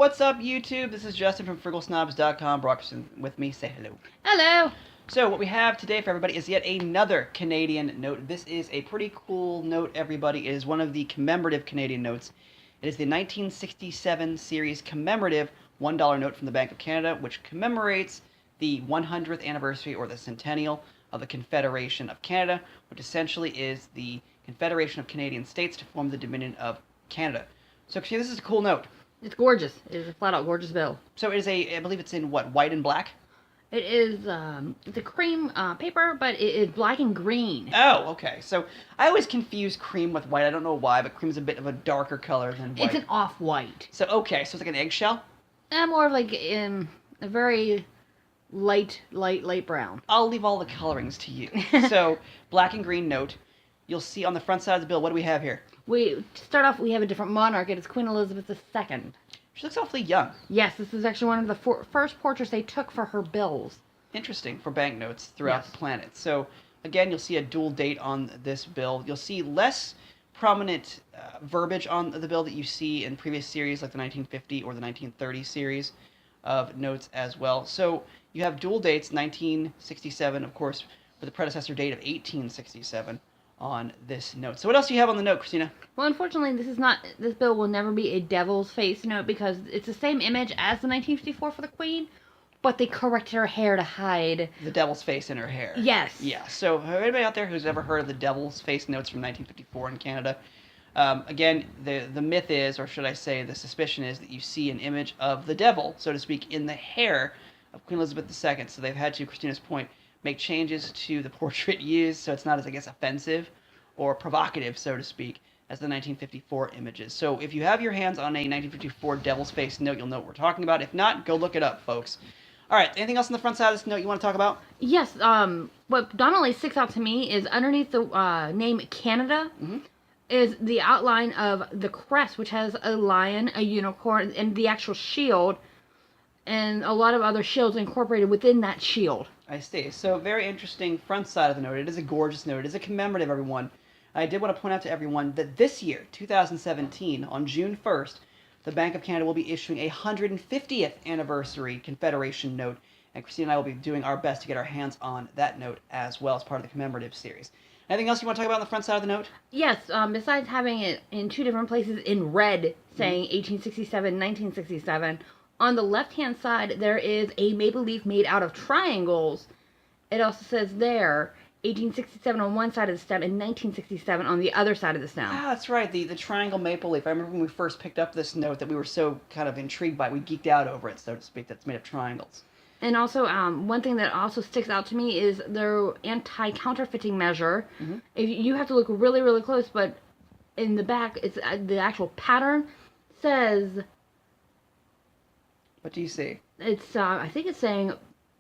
What's up, YouTube? This is Justin from FrugalSnobs.com. Brockson with me. Say hello. Hello. So what we have today for everybody is yet another Canadian note. This is a pretty cool note, everybody. It is one of the commemorative Canadian notes. It is the 1967 series commemorative $1 note from the Bank of Canada, which commemorates the 100th anniversary or the centennial of the Confederation of Canada, which essentially is the Confederation of Canadian States to form the Dominion of Canada. So, Christina, this is a cool note. It's gorgeous. It is a flat-out gorgeous bill. So it is I believe it's in what, white and black? It is, it's a cream paper, but it is black and green. Oh, okay. So I always confuse cream with white. I don't know why, but cream is a bit of a darker color than white. It's an off-white. So, okay, so it's like an eggshell? More of like a very light brown. I'll leave all the colorings to you. So, black and green note. You'll see on the front side of the bill, what do we have here? To start off, we have a different monarch. It is Queen Elizabeth II. She looks awfully young. Yes, this is actually one of the first portraits they took for her bills. Interesting, for banknotes throughout the planet. So, again, you'll see a dual date on this bill. You'll see less prominent verbiage on the bill that you see in previous series like the 1950 or the 1930 series of notes as well. So, you have dual dates, 1967, of course, with the predecessor date of 1867. On this note. So what else do you have on the note, Christina? Well, unfortunately, this bill will never be a devil's face note because it's the same image as the 1954 for the Queen, but they corrected her hair to hide the devil's face in her hair. Yes. Yeah. So anybody out there who's ever heard of the devil's face notes from 1954 in Canada, again, the myth is, or should I say, the suspicion is that you see an image of the devil, so to speak, in the hair of Queen Elizabeth II. So they've had to, Christina's point, make changes to the portrait used so it's not as, I guess, offensive or provocative, so to speak, as the 1954 images. So if you have your hands on a 1954 devil's face note, you'll know what we're talking about. If not, go look it up, folks. All right, anything else on the front side of this note you want to talk about? Yes, what dominantly sticks out to me is underneath the name Canada is the outline of the crest, which has a lion, a unicorn, and the actual shield, and a lot of other shields incorporated within that shield. I see. So very interesting front side of the note. It is a gorgeous note. It is a commemorative, everyone. I did want to point out to everyone that this year, 2017, on June 1st, the Bank of Canada will be issuing a 150th anniversary Confederation note, and Christine and I will be doing our best to get our hands on that note as well as part of the commemorative series. Anything else you want to talk about on the front side of the note? Yes, besides having it in two different places in red, saying 1867, 1967, on the left-hand side, there is a maple leaf made out of triangles. It also says there, 1867 on one side of the stem and 1967 on the other side of the stem. Ah, that's right, the triangle maple leaf. I remember when we first picked up this note that we were so kind of intrigued by it. We geeked out over it, so to speak, that's made of triangles. And also, one thing that also sticks out to me is their anti-counterfeiting measure. If you have to look really, really close, but in the back, it's the actual pattern says... What do you see? It's, I think it's saying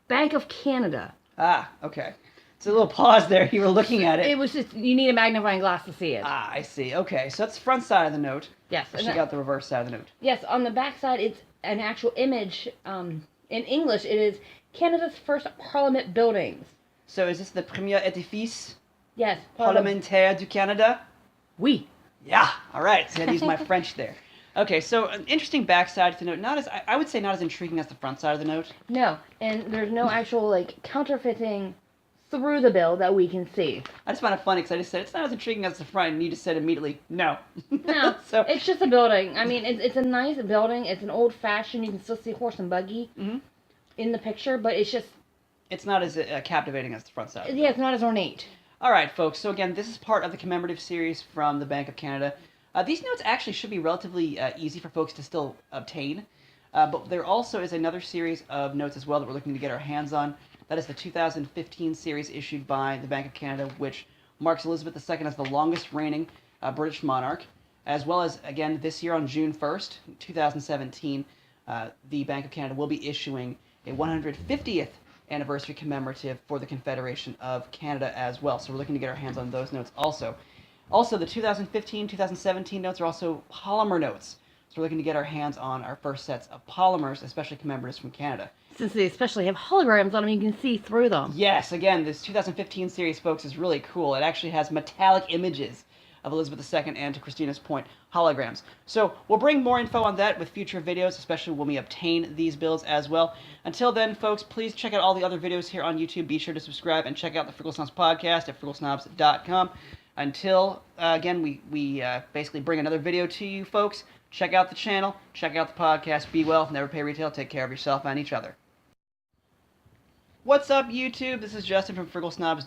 Bank of Canada. Ah, okay. It's a little pause there. You were looking at it. It was just, you need a magnifying glass to see it. Ah, I see. Okay, so that's the front side of the note. Yes. Let's check out the reverse side of the note. Yes, on the back side, it's an actual image. In English, it is Canada's first parliament buildings. So is this the premier édifice? Yes. Parlementaire du Canada? Oui. Yeah, all right. So I had to use my French there. Okay, so an interesting backside to the note. Not as I would say not as intriguing as the front side of the note. No, and there's no actual like counterfeiting through the bill that we can see. I just found it funny because I just said it's not as intriguing as the front, and you just said immediately no. No, so it's just a building. I mean, it's a nice building. It's an old-fashioned. You can still see horse and buggy in the picture, but it's not as captivating as the front side. Yeah, it's not as ornate. All right, folks. So again, this is part of the commemorative series from the Bank of Canada. These notes actually should be relatively easy for folks to still obtain, but there also is another series of notes as well that we're looking to get our hands on. That is the 2015 series issued by the Bank of Canada, which marks Elizabeth II as the longest reigning British monarch, as well as, again, this year on June 1st, 2017, the Bank of Canada will be issuing a 150th anniversary commemorative for the Confederation of Canada as well. So we're looking to get our hands on those notes also. Also, the 2015-2017 notes are also polymer notes. So we're looking to get our hands on our first sets of polymers, especially commemoratives from Canada. Since they especially have holograms on them, you can see through them. Yes, again, this 2015 series, folks, is really cool. It actually has metallic images of Elizabeth II and, to Christina's point, holograms. So we'll bring more info on that with future videos, especially when we obtain these bills as well. Until then, folks, please check out all the other videos here on YouTube. Be sure to subscribe and check out the Frugal Snobs podcast at frugalsnobs.com. Until, again, we basically bring another video to you, folks. Check out the channel, check out the podcast, be well, never pay retail, take care of yourself and each other. What's up, YouTube? This is Justin from frugalsnobs.com.